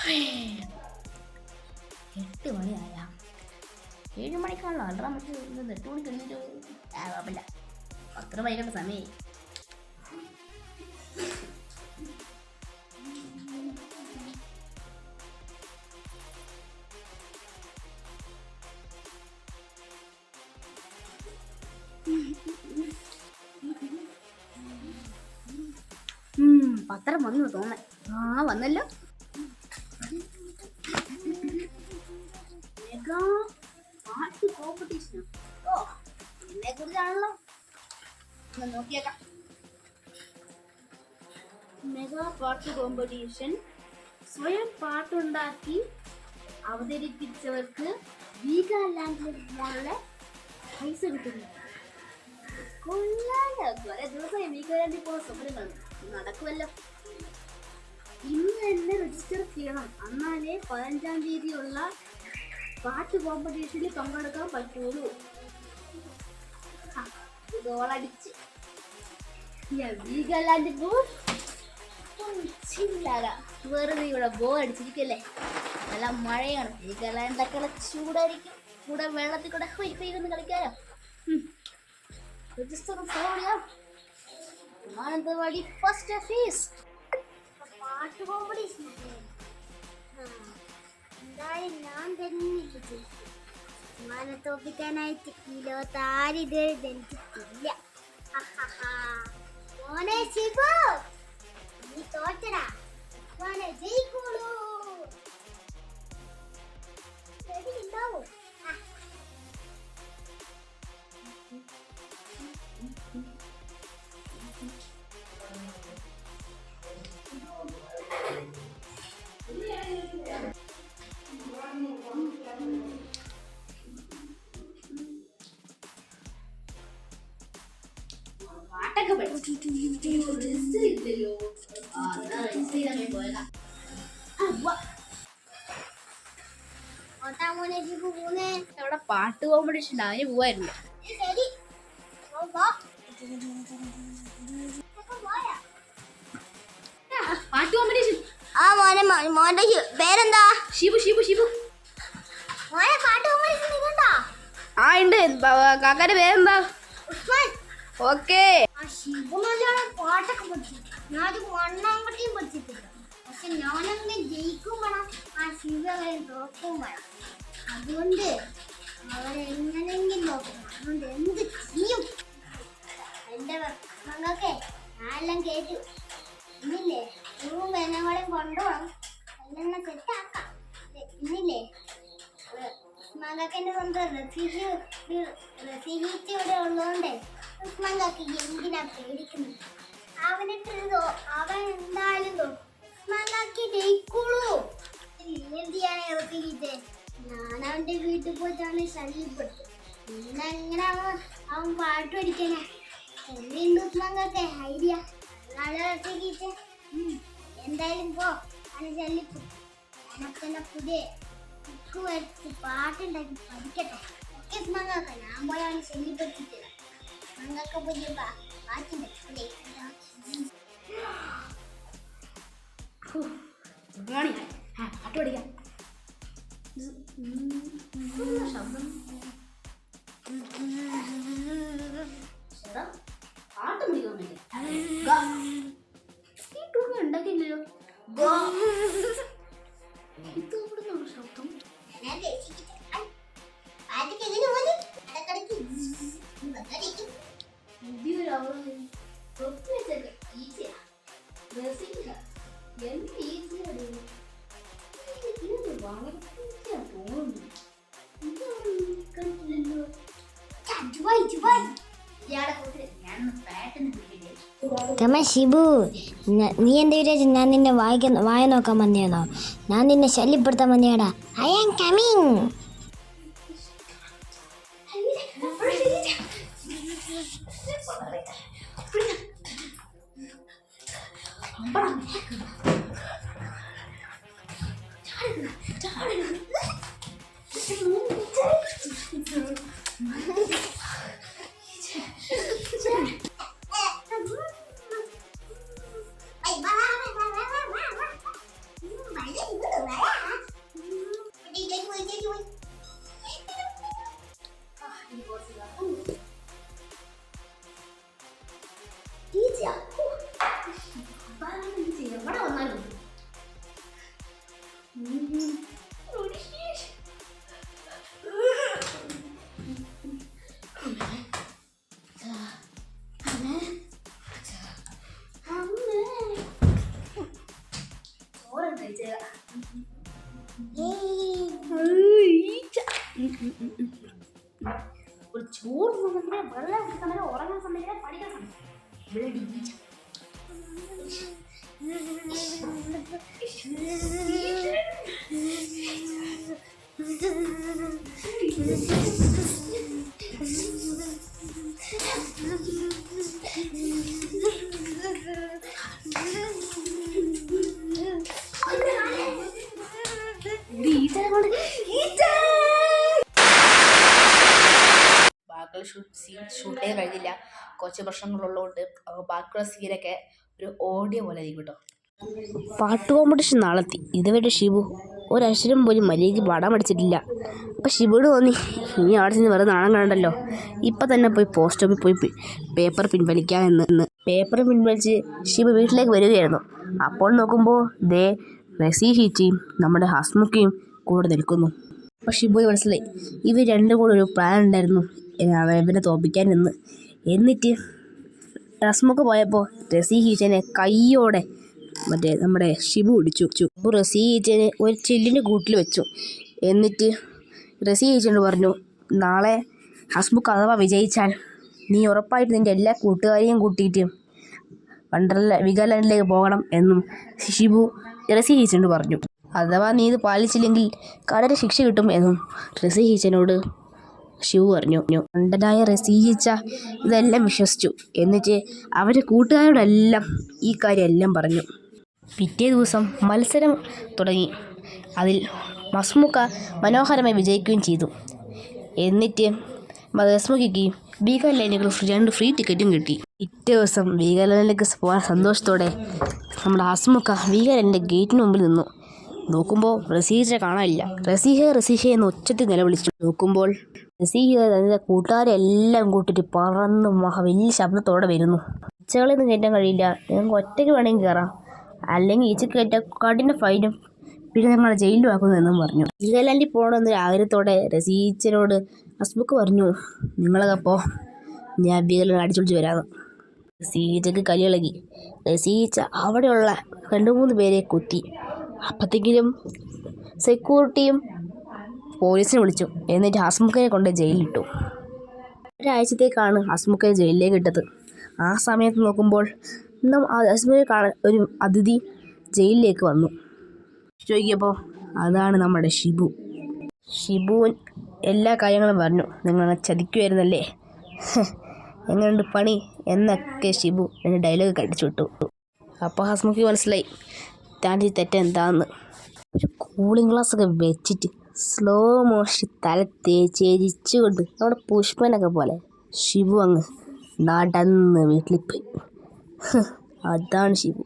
8 മണിയായ 7 മണിക്കാണല്ലോ alarm വെച്ച് 8 മണിക്ക് എഴുന്നേറ്റ് കുഴപ്പമില്ല. അത്ര വൈകിട്ട് സമയമായി. പത്രം വന്നു തോന്നേ. വന്നല്ലോ. മെഗാ പാട്ട് കോമ്പറ്റീഷനോ? എന്നെ കുറിച്ചാണല്ലോ. നോക്കിയേക്കാം. മെഗാ പാട്ട് കോമ്പറ്റീഷൻ. സ്വയം പാട്ടുണ്ടാക്കി അവതരിപ്പിച്ചവർക്ക് വീഗാലാൻഡിലെ പൈസ കിട്ടുന്നു. കൊള്ളാലോ. കുറെ ദിവസമായി വീഗാലാൻഡിൽ പോകുന്ന സ്വപ്നങ്ങൾ നടക്കുമല്ലോ. ഇന്ന് തന്നെ രജിസ്റ്റർ ചെയ്യണം. എന്നാലേ 15-ാം തീയതിയുള്ള പാട്ട് കോമ്പറ്റീഷനിൽ പങ്കെടുക്കാൻ പറ്റുള്ളൂ. ഗോളടിച്ച് വീഗാലാൻഡിൽ പോകും. വെറുതെ ഇവിടെ ബോൾ അടിച്ചിരിക്കല്ലേ. നല്ല മഴയാണ്. വീഗാലാൻഡൊക്കെ ചൂടായിരിക്കും. കൂടെ വെള്ളത്തിൽ കൂടെ ഇരുന്ന് കളിക്കാലോ. രജിസ്റ്റർ ചെയ്യാം. മാനന്തവാടി ഫസ്റ്റ് ഫീസ് പാട്ട് കോമ്പറ്റീഷൻ. എന്തായാലും ഞാൻ തന്നെ മാനത്തോപ്പിക്കാനായിട്ട് 24 ഇതുവരെ ജനിച്ചിട്ടില്ല. മോനെ ശിവു, നീ തോറ്റടാ. മോനെ ജയിക്കോളൂ. ഉണ്ടാവോ? അവിടെ പാട്ട് കോമ്പറ്റീഷൻ അതിന് പോവായിരുന്നു. പാട്ട് കോമ്പറ്റീഷൻ. മോന്റെ പേരെന്താ? ഷിബു. മോനെ പാട്ട് കോമ്പറ്റീഷൻ ഉണ്ട്. കാക്കാന്റെ പേരെന്താ? ഓക്കേ. പാട്ടൊക്കെ പഠിച്ചു. ഞാൻ 1-ാം കട്ടിയും പഠിച്ചിട്ടില്ല. പക്ഷെ ഞാനങ്ങനെ ജയിക്കും വേണം, ആ ശിവ തോക്കും വേണം. അതുകൊണ്ട് അവരെങ്ങനെങ്കിലും നോക്കണം. അതുകൊണ്ട് എന്ത് ചെയ്യും? എന്റെ മകൾക്ക് ഞാനെല്ലാം കേട്ടു. ഇന്നില്ലേ എന്നെക്കൂടെയും കൊണ്ടുപോകണം. എല്ലാം സെറ്റാക്കാം. ഇന്നില്ലേ മകൾക്ക് എന്റെ സ്വന്തം റെസിഹീറ്റ് ഇവിടെ ഉള്ളതുകൊണ്ടേ ഉസ്മാൻകാക്ക് എന്തിനാ പേടിക്കുന്നത്? അവൻ എന്തായാലും ഉസ്മാൻകാക്ക് ജയിക്കുള്ളൂ. എന്തിയാണ് റെസിഹീറ്റ്? ഞാൻ അവന്റെ വീട്ടിൽ പോയിട്ടാണ് ശല്യപ്പെട്ടു. പിന്നെ എങ്ങനെ അവൻ പാട്ട് പഠിക്കണേ? എന്തുണ്ട് ഉസ്മാൻകാക്ക് ഐഡിയ? റെസിഹീറ്റ് എന്തായാലും പോ. അവന് ശല്യപ്പെട്ടു. എനക്കെന്നെ പുതിയ ബുക്ക് വരച്ച് പാട്ടുണ്ടാക്കി പഠിക്കട്ടെ. ഓക്കെ ഉസ്മാൻകാക്ക, ഞാൻ പോയി അവന് ശല്യപ്പെട്ടിട്ടില്ല. അങ്ങൊക്കെ പുതിയ പാട്ടുണ്ട്. പാട്ട് പഠിക്കാം. ശബ്ദം പാട്ട് പഠിക്കാൻ ഉണ്ടാക്കിയില്ലല്ലോ. ശബ്ദം ഷിബു, നീ എന്താ വിചാരിച്ചു ഞാൻ നിന്നെ വായ നോക്കാൻ വന്നേന്നോ? ഞാൻ നിന്നെ ശല്യപ്പെടുത്താൻ വന്നേടാ. I am coming. ഒരു ചോറ് സമയത്ത് വെള്ളം സമയം ഉറങ്ങുന്ന സമയത്ത് പഠിക്കുന്ന സമയം ബ്ലഡി ഈച്ച. ബാക്കിയുള്ള ഷൂട്ട് ചെയ്യാൻ കഴിഞ്ഞില്ല, കുറച്ച് പ്രശ്നങ്ങളുള്ളതുകൊണ്ട് ബാക്കിയുള്ള സീനൊക്കെ ഒരു ഓഡിയോ പോലെ ആയിരിക്കും കേട്ടോ. പാട്ട് കോമ്പറ്റീഷൻ നാളെത്തി. ഇതുവരെ ഷിബു ഒരക്ഷരം പോലും മര്യാദയ്ക്ക് പാടാൻ പഠിച്ചിട്ടില്ല. അപ്പം ഷിബുവിന് തോന്നി ഇനി അവിടെ നിന്ന് വെറുതെ നാണം കാണണ്ടല്ലോ, ഇപ്പം തന്നെ പോയി പോസ്റ്റ് ഓഫിൽ പോയി പേപ്പർ പിൻവലിക്കാമെന്ന്. പേപ്പർ പിൻവലിച്ച് ഷിബു വീട്ടിലേക്ക് വരികയായിരുന്നു. അപ്പോൾ നോക്കുമ്പോൾ ദേ റസി ഹിറ്റിയും നമ്മുടെ ഹസ്മുക്കയും കൂടെ നിൽക്കുന്നു. അപ്പോൾ ഷിബുവിന് മനസ്സിലായി ഇവർ രണ്ടും കൂടെ ഒരു പ്ലാൻ ഉണ്ടായിരുന്നു ഇവനെ തോൽപ്പിക്കാൻ നിന്ന്. എന്നിട്ട് ഹസ്മുക്ക് പോയപ്പോൾ റസി ഹീച്ചനെ കയ്യോടെ നമ്മുടെ ഷിബു ഇടിച്ചു. അപ്പോൾ റസി ഹീച്ചനെ ഒരു ചില്ലിൻ്റെ കൂട്ടിൽ വെച്ചു. എന്നിട്ട് റസി ഹീച്ചനോട് പറഞ്ഞു, നാളെ ഹസ്മുക്ക് അഥവാ വിജയിച്ചാൽ നീ ഉറപ്പായിട്ട് നിൻ്റെ എല്ലാ കൂട്ടുകാരെയും കൂട്ടിയിട്ട് വിഗാലാൻഡിലേക്ക് പോകണം എന്നും ഷിബു റസി ഹീച്ചനോട് പറഞ്ഞു. അഥവാ നീ ഇത് പാലിച്ചില്ലെങ്കിൽ കടയുടെ ശിക്ഷ കിട്ടും എന്നും റസി ഹീച്ചനോട് ഷിബു പറഞ്ഞു. മണ്ടനായ റസി ഹീച്ച ഇതെല്ലാം വിശ്വസിച്ചു. എന്നിട്ട് അവരുടെ കൂട്ടുകാരോടെല്ലാം ഈ കാര്യമെല്ലാം പറഞ്ഞു. പിറ്റേ ദിവസം മത്സരം തുടങ്ങി. അതിൽ ഹസ്മുക്ക മനോഹരമായി വിജയിക്കുകയും ചെയ്തു. എന്നിട്ട് ഹസ്മുക്കയ്ക്ക് വീഗാലാൻഡിലേക്ക് 2 ഫ്രീ ടിക്കറ്റും കിട്ടി. പിറ്റേ ദിവസം വീഗാലാൻഡിലേക്ക് പോകാൻ സന്തോഷത്തോടെ നമ്മുടെ ഹസ്മുക്ക വീഗാലാൻഡിൻ്റെ ഗേറ്റിന് മുമ്പിൽ നിന്നു. നോക്കുമ്പോൾ റസീഹയെ കാണാനില്ല. റസീഹ എന്ന് ഒച്ചത്തിൽ നിലവിളിച്ചു. നോക്കുമ്പോൾ റസീഹ തൻ്റെ കൂട്ടുകാരെല്ലാം കൂട്ടിയിട്ട് പറന്ന് വലിയ ശബ്ദത്തോടെ വരുന്നു. ഈച്ചകളെയൊന്നും കയറ്റാൻ കഴിയില്ല, നിങ്ങൾക്ക് ഒറ്റയ്ക്ക് വേണമെങ്കിൽ കയറാം, അല്ലെങ്കിൽ ഈച്ച കയറ്റാൻ കഠിന ഫൈനും പിന്നെ ഞങ്ങളെ ജയിലിലും ആക്കുമെന്നും പറഞ്ഞു. വീഗാലാൻഡിൽ പോകണമെന്നൊരു ആഗ്രഹത്തോടെ റസീച്ചനോട് ഹസ്മുക്ക് പറഞ്ഞു, നിങ്ങളൊക്കെ പോ, ഞാൻ വീഗാലാൻഡ് അടിച്ചൊളിച്ച് വരാമെന്ന്. റസീച്ചക്ക് കലിയിളകി. റസീച്ച അവിടെയുള്ള 2-3 പേരെ കുത്തി. അപ്പോഴത്തേക്കിലും സെക്യൂരിറ്റിയും പോലീസിനെ വിളിച്ചു. എന്നിട്ട് ഹസ്മുക്കയെ കൊണ്ട് ജയിലിലിട്ടു. ഒരാഴ്ചത്തേക്കാണ് ഹസ്മുക്കയെ ജയിലിലേക്ക് ഇട്ടത്. ആ സമയത്ത് നോക്കുമ്പോൾ ഹസ്മുക്കയെ കാണാൻ ഒരു അതിഥി ജയിലിലേക്ക് വന്നു. ചോദിക്കപ്പോൾ അതാണ് നമ്മുടെ ഷിബു. ഷിബുവിൻ എല്ലാ കാര്യങ്ങളും പറഞ്ഞു. നിങ്ങളെ ചതിക്കുമായിരുന്നല്ലേ, എങ്ങനെയുണ്ട് പണി എന്നൊക്കെ ഷിബു എൻ്റെ ഡയലോഗ് കടിച്ചു വിട്ടു. അപ്പോൾ ഹസ്മുക്ക് മനസ്സിലായി താൻ്റെ തെറ്റെന്താന്ന്. ഒരു കൂളിംഗ് ഗ്ലാസ്സൊക്കെ വെച്ചിട്ട് സ്ലോ മോഷൻ തല തേച്ചിരിച്ചുകൊണ്ട് നമ്മുടെ പുഷ്പനൊക്കെ പോലെ ഷിബു അങ്ങ് നടന്ന് വീട്ടിൽ പോയി. അതാണ് ഷിബു.